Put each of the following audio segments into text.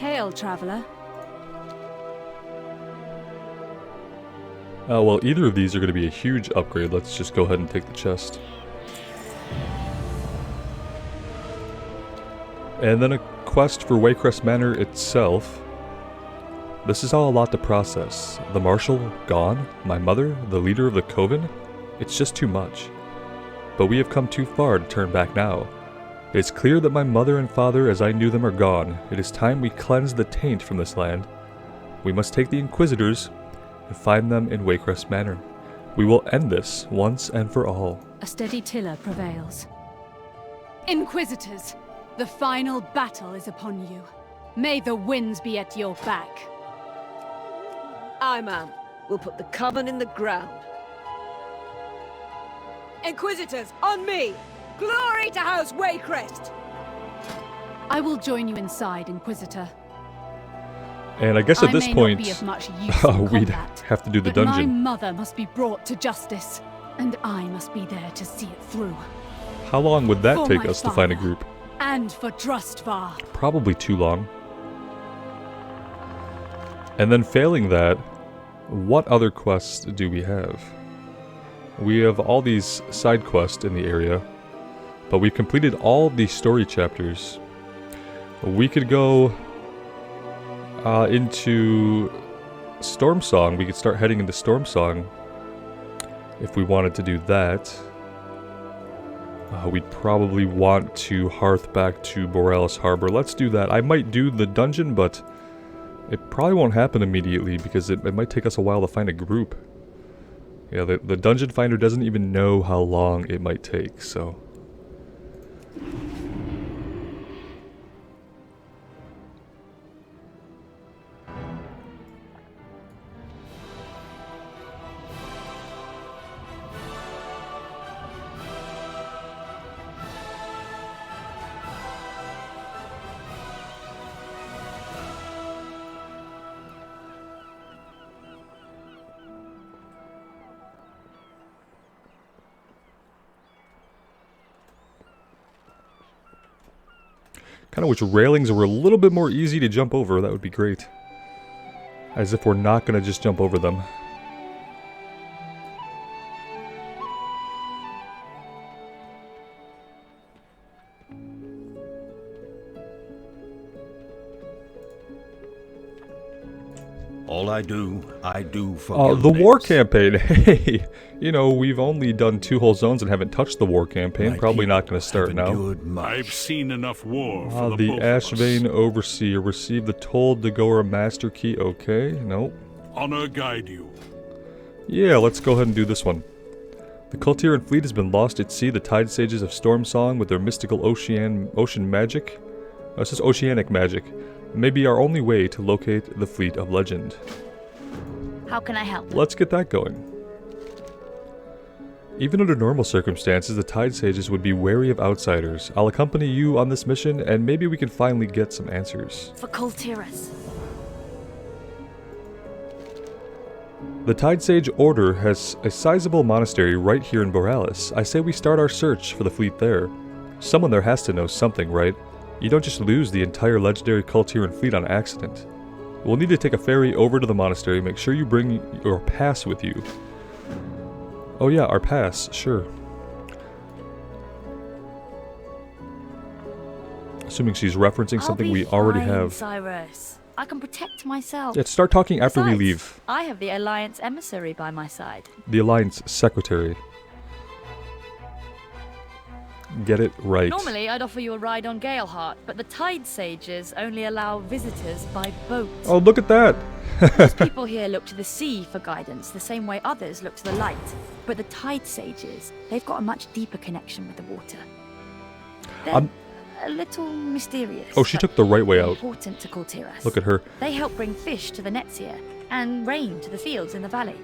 Hail, traveler. Well, either of these are going to be a huge upgrade. Let's just go ahead and take the chest. And then a quest for Waycrest Manor itself. This is all a lot to process. The Marshal, gone? My mother, the leader of the Coven? It's just too much. But we have come too far to turn back now. It is clear that my mother and father as I knew them are gone. It is time we cleanse the taint from this land. We must take the Inquisitors and find them in Waycrest Manor. We will end this once and for all. A steady tiller prevails. Inquisitors, the final battle is upon you. May the winds be at your back. Aye, ma'am. We'll put the coven in the ground. Inquisitors, on me! Glory to House Waycrest! I will join you inside, Inquisitor. And I guess at this point, be of much use in we'd combat, have to do the but dungeon. My mother must be brought to justice, and I must be there to see it through. How long would that For take my us to find a father, group? And for Drustvar. Probably too long. And then failing that, what other quests do we have? We have all these side quests in the area, but we've completed all the story chapters. We could go into Stormsong. We could start heading into Stormsong if we wanted to do that. We'd probably want to hearth back to Borealis Harbor. Let's do that. I might do the dungeon, but it probably won't happen immediately because it might take us a while to find a group. Yeah, the dungeon finder doesn't even know how long it might take, so... Kind of wish railings were a little bit more easy to jump over, that would be great. As if we're not going to just jump over them. All I do for The guild war mates. campaign, hey! You know, we've only done 2 whole zones and haven't touched the war campaign. My Probably not people going to start have now. endured much. I've seen enough war for the The both of us. Ashvane Overseer received the Told Dagora Master Key. Okay, nope. Honor guide you. Yeah, let's go ahead and do this one. The Kultiran fleet has been lost at sea. The Tide Sages of Stormsong with their mystical ocean magic. This is oceanic magic. May be our only way to locate the fleet of legend. How can I help? Let's get that going. Even under normal circumstances, the Tide Sages would be wary of outsiders. I'll accompany you on this mission, and maybe we can finally get some answers. For Kultiras. The Tide Sage Order has a sizable monastery right here in Borealis. I say we start our search for the fleet there. Someone there has to know something, right? You don't just lose the entire legendary Kultiran fleet on accident. We'll need to take a ferry over to the monastery. Make sure you bring your pass with you. Oh yeah, our pass, sure. Assuming she's referencing something we already have. Cyrus. I can protect myself. Yeah, start talking after we Besides, leave. I have the Alliance emissary by my side. The Alliance Secretary. Get it right. Normally, I'd offer you a ride on Galeheart, but the Tide Sages only allow visitors by boat. Oh, look at that! Most people here look to the sea for guidance, the same way others look to the light. But the Tide Sages, they've got a much deeper connection with the water. They're a little mysterious. Oh, she but took the right way out. Important to Kultiras. Look at her. They help bring fish to the nets here, and rain to the fields in the valley.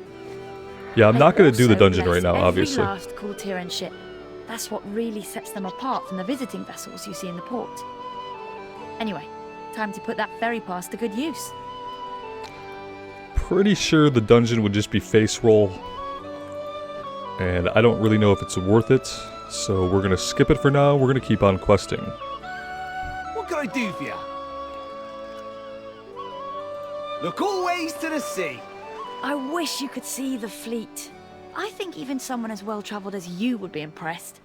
Yeah, I'm They not going to do the also dungeon right bless now, obviously. Every last Kultiran ship. That's what really sets them apart from the visiting vessels you see in the port. Anyway, time to put that ferry pass to good use. Pretty sure the dungeon would just be face roll. And I don't really know if it's worth it, so we're going to skip it for now. We're going to keep on questing. What can I do for you? Look always to the sea. I wish you could see the fleet. I think even someone as well-traveled as you would be impressed.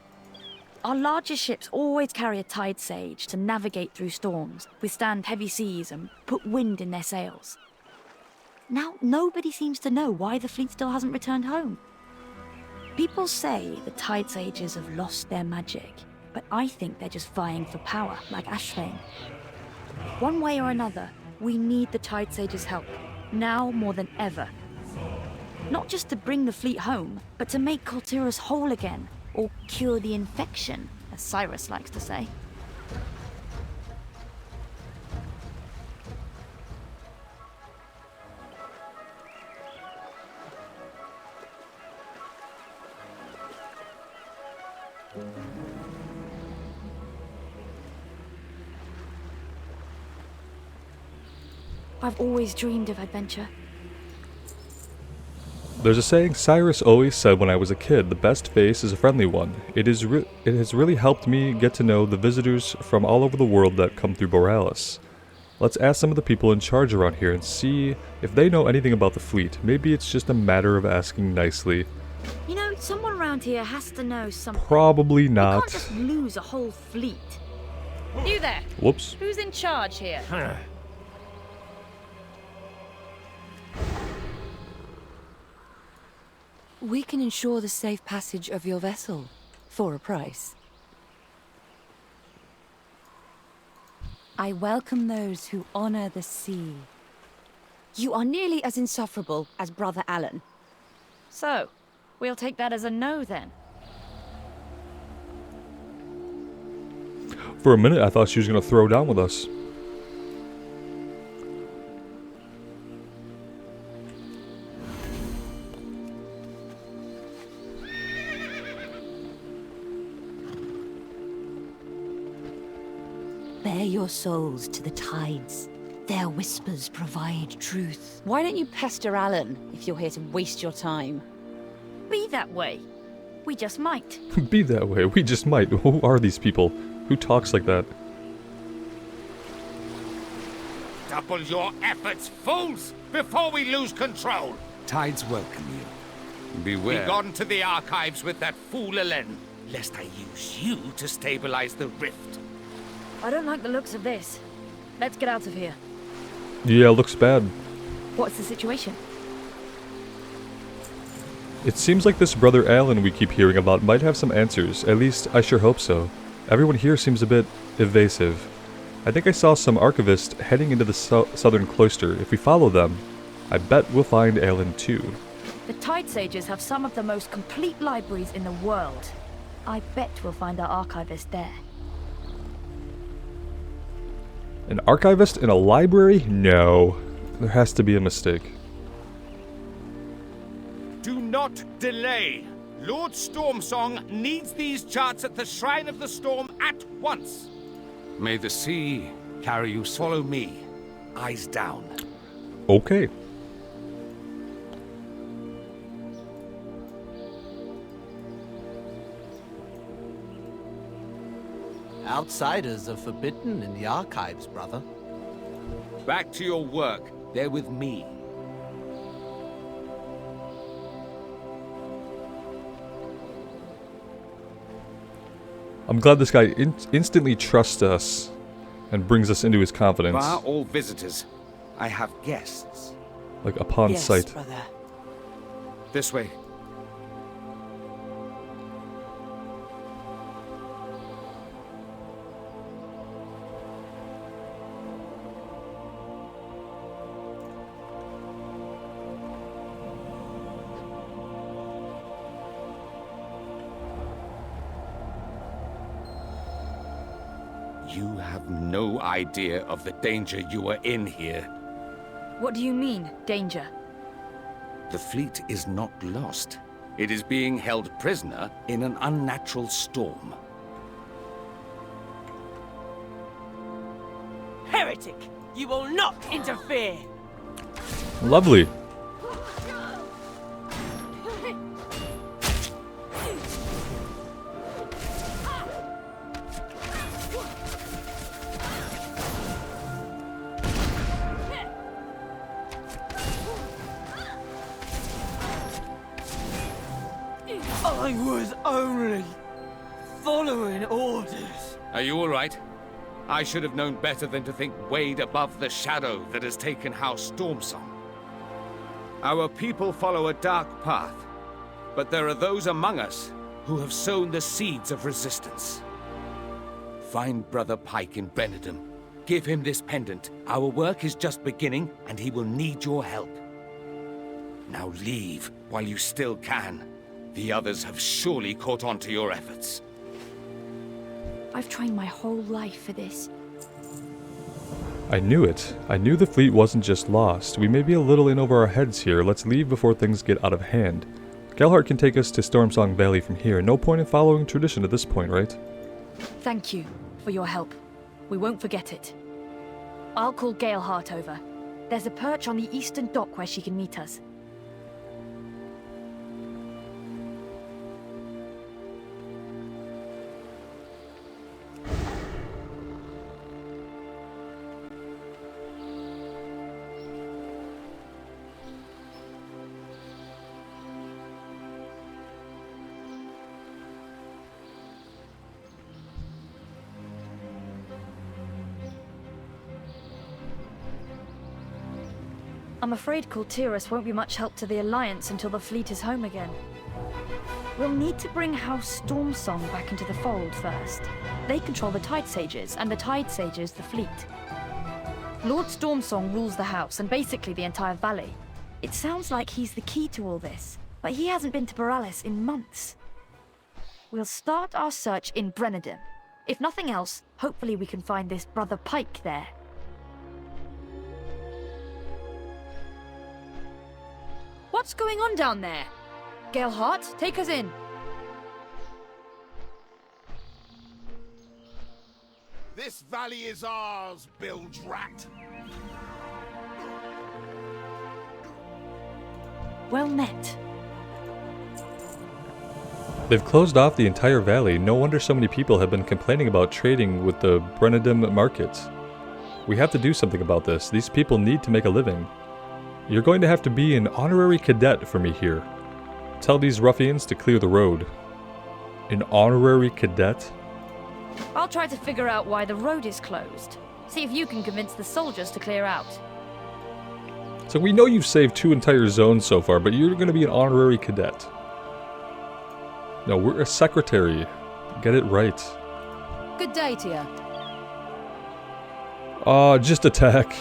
Our larger ships always carry a tide sage to navigate through storms, withstand heavy seas, and put wind in their sails. Now, nobody seems to know why the fleet still hasn't returned home. People say the tide sages have lost their magic, but I think they're just vying for power, like Ashvane. One way or another, we need the tide sages' help, now more than ever. Not just to bring the fleet home, but to make Kulturus whole again, or cure the infection, as Cyrus likes to say. I've always dreamed of adventure. There's a saying Cyrus always said when I was a kid, the best face is a friendly one. It has really helped me get to know the visitors from all over the world that come through Borealis. Let's ask some of the people in charge around here and see if they know anything about the fleet. Maybe it's just a matter of asking nicely. You know, someone around here has to know something. Probably We not. can't just lose a whole fleet. You there. Whoops. Who's in charge here? We can ensure the safe passage of your vessel, for a price. I welcome those who honor the sea. You are nearly as insufferable as Brother Alan. So, we'll take that as a no then. For a minute, I thought she was going to throw down with us. Bear your souls to the tides. Their whispers provide truth. Why don't you pester Alan if you're here to waste your time? Be that way. We just might. Be that way, we just might. Who are these people? Who talks like that? Double your efforts, fools, before we lose control. Tides welcome you. Beware. Be gone to the archives with that fool Elen, lest I use you to stabilize the rift. I don't like the looks of this. Let's get out of here. Yeah, looks bad. What's the situation? It seems like this Brother Alan we keep hearing about might have some answers. At least, I sure hope so. Everyone here seems a bit evasive. I think I saw some archivists heading into the southern cloister. If we follow them, I bet we'll find Alan too. The Tide Sages have some of the most complete libraries in the world. I bet we'll find our archivist there. An archivist in a library? No. There has to be a mistake. Do not delay. Lord Stormsong needs these charts at the Shrine of the Storm at once. May the sea carry you. Follow me. Eyes down. Okay. Outsiders are forbidden in the archives, brother. Back to your work. They're with me. I'm glad this guy instantly trusts us and brings us into his confidence. Bar all visitors. I have guests. Like upon Yes, sight. brother. This way. You have no idea of the danger you are in here. What do you mean, danger? The fleet is not lost. It is being held prisoner in an unnatural storm. Heretic! You will not interfere! Lovely. I was only following orders. Are you all right? I should have known better than to think Wade above the shadow that has taken House Stormsong. Our people follow a dark path, but there are those among us who have sown the seeds of resistance. Find Brother Pike in Benedum. Give him this pendant. Our work is just beginning, and he will need your help. Now leave while you still can. The others have surely caught on to your efforts. I've trained my whole life for this. I knew it. I knew the fleet wasn't just lost. We may be a little in over our heads here. Let's leave before things get out of hand. Galhart can take us to Stormsong Valley from here. No point in following tradition at this point, right? Thank you for your help. We won't forget it. I'll call Galehart over. There's a perch on the eastern dock where she can meet us. I'm afraid Kultiras won't be much help to the Alliance until the fleet is home again. We'll need to bring House Stormsong back into the fold first. They control the Tide Sages, and the Tide Sages the fleet. Lord Stormsong rules the house and basically the entire valley. It sounds like he's the key to all this, but he hasn't been to Boralis in months. We'll start our search in Brenedum. If nothing else, hopefully we can find this Brother Pike there. What's going on down there? Galehart, take us in. This valley is ours, bilge rat. Well met. They've closed off the entire valley. No wonder so many people have been complaining about trading with the Brenedum markets. We have to do something about this. These people need to make a living. You're going to have to be an honorary cadet for me here. Tell these ruffians to clear the road. An honorary cadet? I'll try to figure out why the road is closed. See if you can convince the soldiers to clear out. So we know you've saved 2 entire zones so far, but you're going to be an honorary cadet. No, we're a secretary. Get it right. Good day to you. Just attack.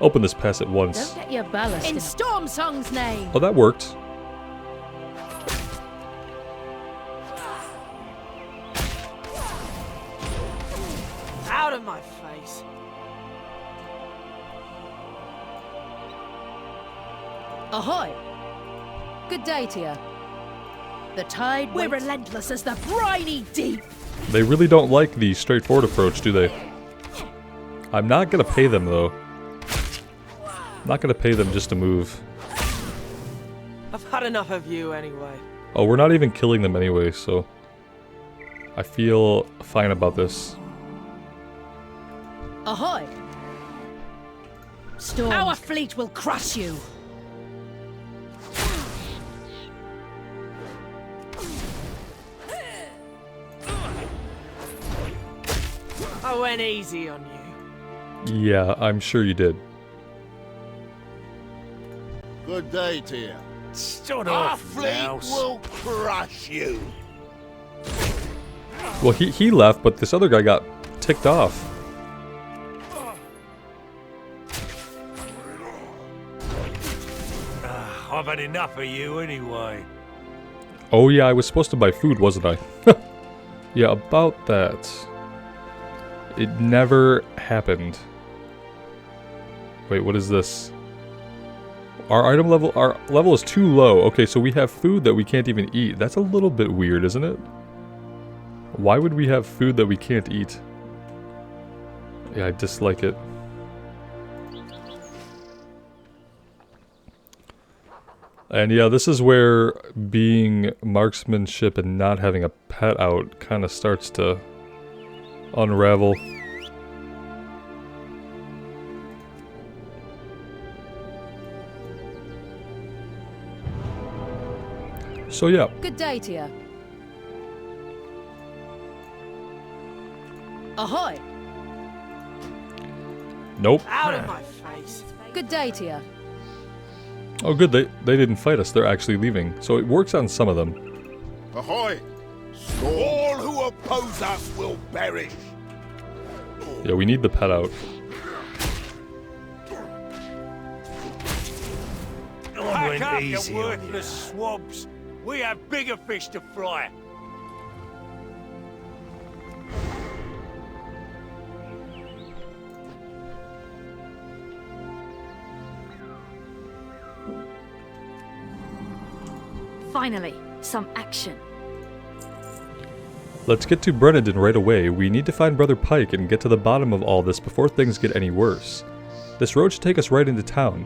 Open this pass at once. Don't get your ballast in Stormsong's name. Oh, that worked. Out of my face. Ahoy! Good day to you. The tide We're relentless as the briny deep. They really don't like the straightforward approach, do they? I'm not gonna pay them, though. I'm not gonna pay them just to move. I've had enough of you anyway. Oh, we're not even killing them anyway, so... I feel fine about this. Ahoy! Storm. Our fleet will crush you. I went easy on you. Yeah, I'm sure you did. Good day to you. Shut Our fleet will crush you. Well, he left, but this other guy got ticked off. I've had enough of you anyway. Oh yeah, I was supposed to buy food, wasn't I? Yeah, about that. It never happened. Wait, what is this? Our level is too low. Okay, so we have food that we can't even eat. That's a little bit weird, isn't it? Why would we have food that we can't eat? Yeah, I dislike it. And yeah, this is where being marksmanship and not having a pet out kind of starts to unravel. So yeah. Good day to you. Ahoy! Nope. Out of my face. Good day to you. Oh good, they didn't fight us, they're actually leaving. So it works on some of them. Ahoy! All who oppose us will perish. Yeah, we need the pet out. Pack up, you worthless swabs. We have bigger fish to fry. Finally, some action. Let's get to Brennan right away. We need to find Brother Pike and get to the bottom of all this before things get any worse. This road should take us right into town.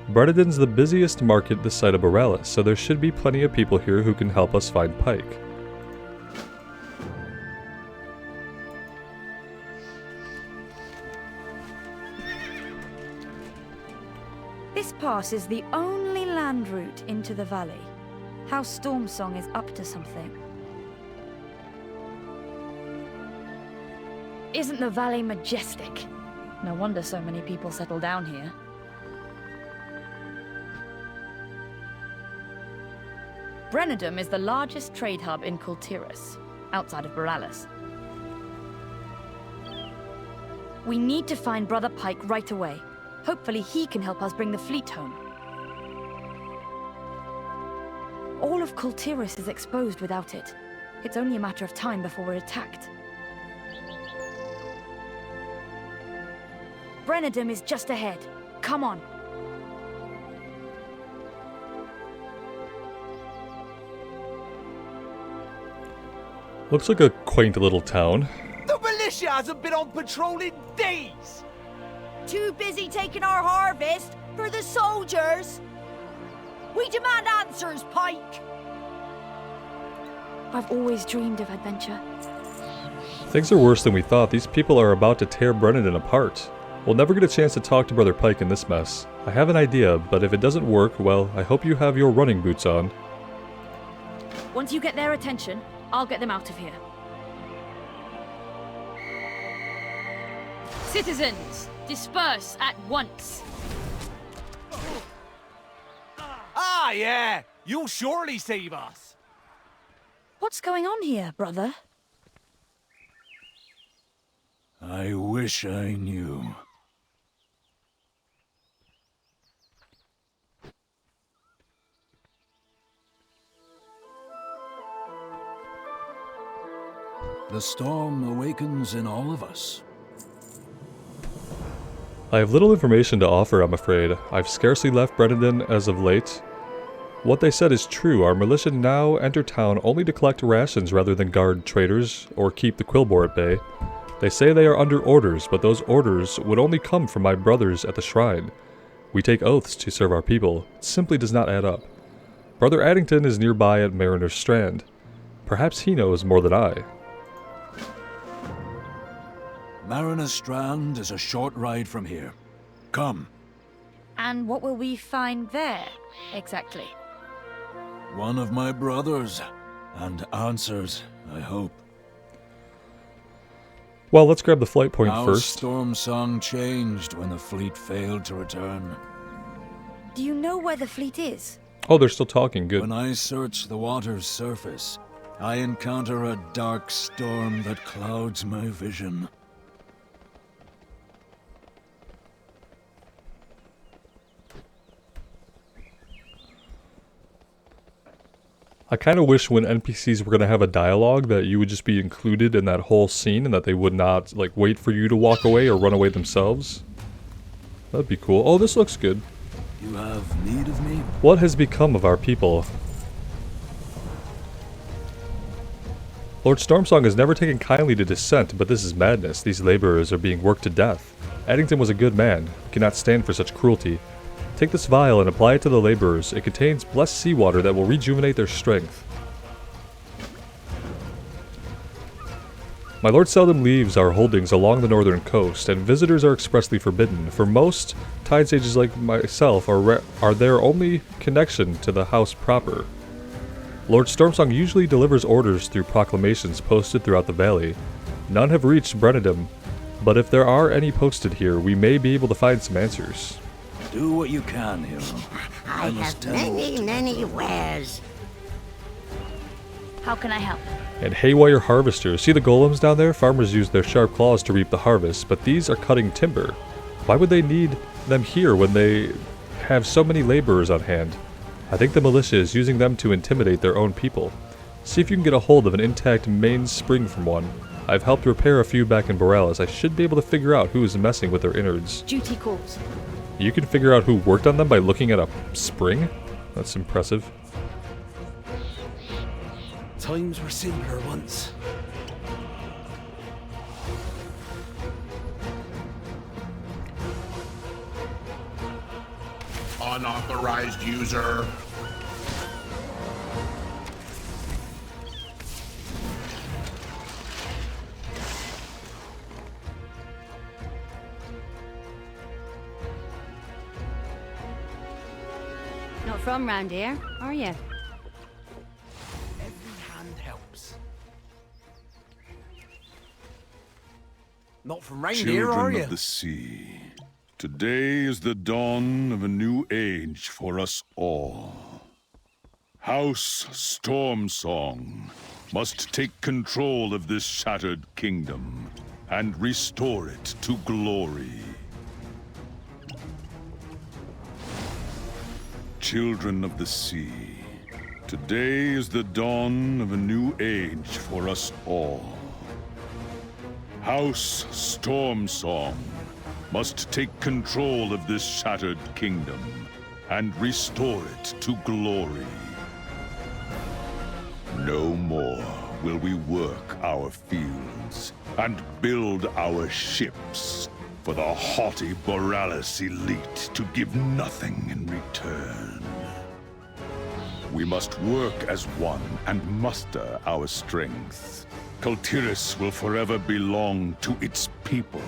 Brennan's the busiest market this side of Borealis, so there should be plenty of people here who can help us find Pike. This pass is the only land route into the valley. House Stormsong is up to something. Isn't the valley majestic? No wonder so many people settle down here. Brennadum is the largest trade hub in Kultiris, outside of Borealis. We need to find Brother Pike right away. Hopefully he can help us bring the fleet home. All of Kultiris is exposed without it. It's only a matter of time before we're attacked. Brennadum is just ahead. Come on. Looks like a quaint little town. The militia hasn't been on patrol in days. Too busy taking our harvest for the soldiers. We demand answers, Pike. I've always dreamed of adventure. Things are worse than we thought. These people are about to tear Brennan apart. We'll never get a chance to talk to Brother Pike in this mess. I have an idea, but if it doesn't work, well, I hope you have your running boots on. Once you get their attention, I'll get them out of here. Citizens, disperse at once. Ah, yeah. You'll surely save us. What's going on here, brother? I wish I knew. The storm awakens in all of us. I have little information to offer, I'm afraid. I've scarcely left Brennan as of late. What they said is true. Our militia now enter town only to collect rations rather than guard traders or keep the Quillbore at bay. They say they are under orders, but those orders would only come from my brothers at the shrine. We take oaths to serve our people. It simply does not add up. Brother Addington is nearby at Mariner's Strand. Perhaps he knows more than I. Mariner's Strand is a short ride from here. Come. And what will we find there, exactly? One of my brothers. And answers, I hope. Well, let's grab the flight point How first. Stormsong changed when the fleet failed to return. Do you know where the fleet is? Oh, they're still talking. Good. When I search the water's surface, I encounter a dark storm that clouds my vision. I kind of wish when NPCs were going to have a dialogue that you would just be included in that whole scene and that they would not, like, wait for you to walk away or run away themselves. That'd be cool. Oh, this looks good. You have need of me? What has become of our people? Lord Stormsong has never taken kindly to dissent, but this is madness. These laborers are being worked to death. Addington was a good man. He cannot stand for such cruelty. Take this vial and apply it to the laborers. It contains blessed seawater that will rejuvenate their strength. My lord seldom leaves our holdings along the northern coast, and visitors are expressly forbidden. For most, tide sages like myself are their only connection to the house proper. Lord Stormsong usually delivers orders through proclamations posted throughout the valley. None have reached Brennadam, but if there are any posted here, we may be able to find some answers. Do what you can, hero. I have many wares. How can I help? And haywire harvesters. See the golems down there? Farmers use their sharp claws to reap the harvest, but these are cutting timber. Why would they need them here when they have so many laborers on hand? I think the militia is using them to intimidate their own people. See if you can get a hold of an intact mainspring from one. I've helped repair a few back in Borealis. I should be able to figure out who is messing with their innards. Duty calls. You can figure out who worked on them by looking at a spring? That's impressive. Times were simpler once. Unauthorized user. Not from round here, are you? Every hand helps. Not from round here, are Children you? of the sea, today is the dawn of a new age for us all. House Stormsong must take control of this shattered kingdom and restore it to glory. Children of the sea, today is the dawn of a new age for us all. House Stormsong must take control of this shattered kingdom and restore it to glory. No more will we work our fields and build our ships for the haughty Borealis elite to give nothing in return. We must work as one and muster our strength. Kultiris will forever belong to its people.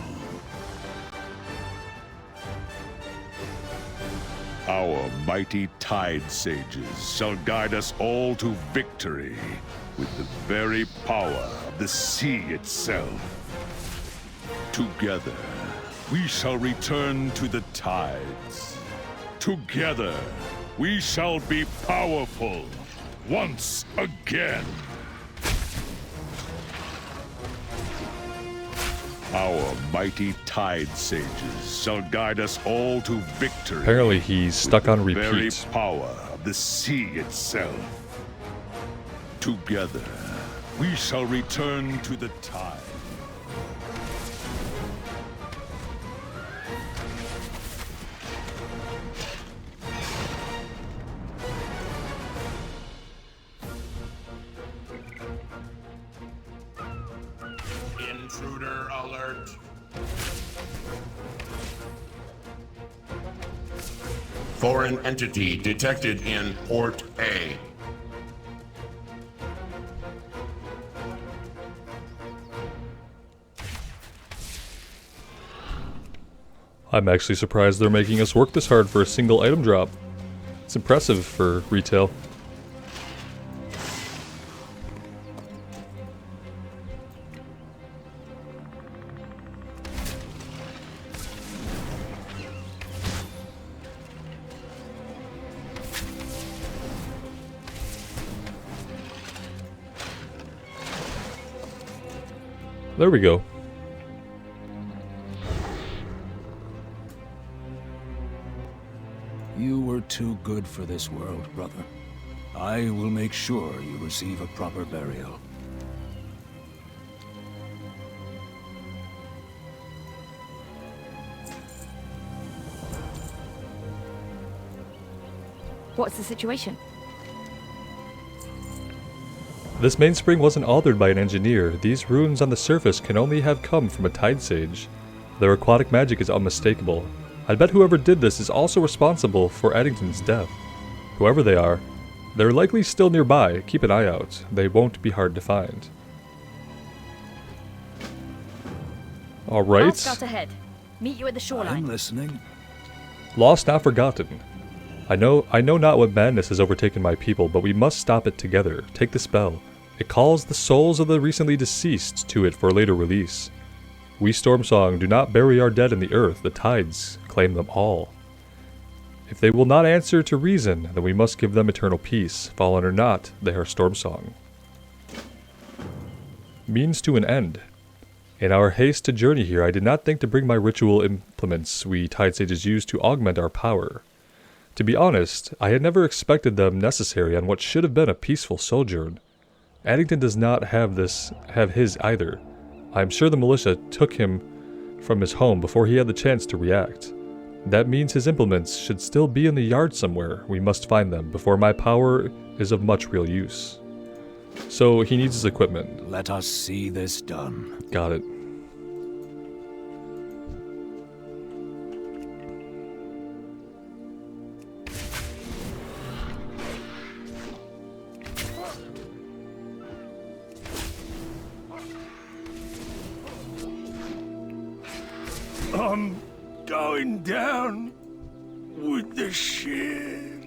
Our mighty Tide Sages shall guide us all to victory with the very power of the sea itself. Together, we shall return to the tides. Together, we shall be powerful once again. Our mighty Tide Sages shall guide us all to victory. Apparently he's stuck on with the very repeat. power of the sea itself. Together, we shall return to the tide. Intruder alert. Foreign entity detected in Port A. I'm actually surprised they're making us work this hard for a single item drop. It's impressive for retail. There we go. You were too good for this world, brother. I will make sure you receive a proper burial. What's the situation? This mainspring wasn't altered by an engineer. These runes on the surface can only have come from a Tide Sage. Their aquatic magic is unmistakable. I bet whoever did this is also responsible for Eddington's death. Whoever they are, they're likely still nearby. Keep an eye out. They won't be hard to find. I'll Alright. scout ahead. Meet you at the shoreline. I'm listening. Lost, not forgotten. I know not what madness has overtaken my people, but we must stop it together. Take the spell. It calls the souls of the recently deceased to it for later release. We Stormsong do not bury our dead in the earth, the tides claim them all. If they will not answer to reason, then we must give them eternal peace. Fallen or not, they are Stormsong. Means to an end. In our haste to journey here, I did not think to bring my ritual implements we Tide Sages use to augment our power. To be honest, I had never expected them necessary on what should have been a peaceful sojourn. Addington does not have his either. I am sure the militia took him from his home before he had the chance to react. That means his implements should still be in the yard somewhere. We must find them before my power is of much real use. So he needs his equipment. Let us see this done. Got it. I'm going down with the ship.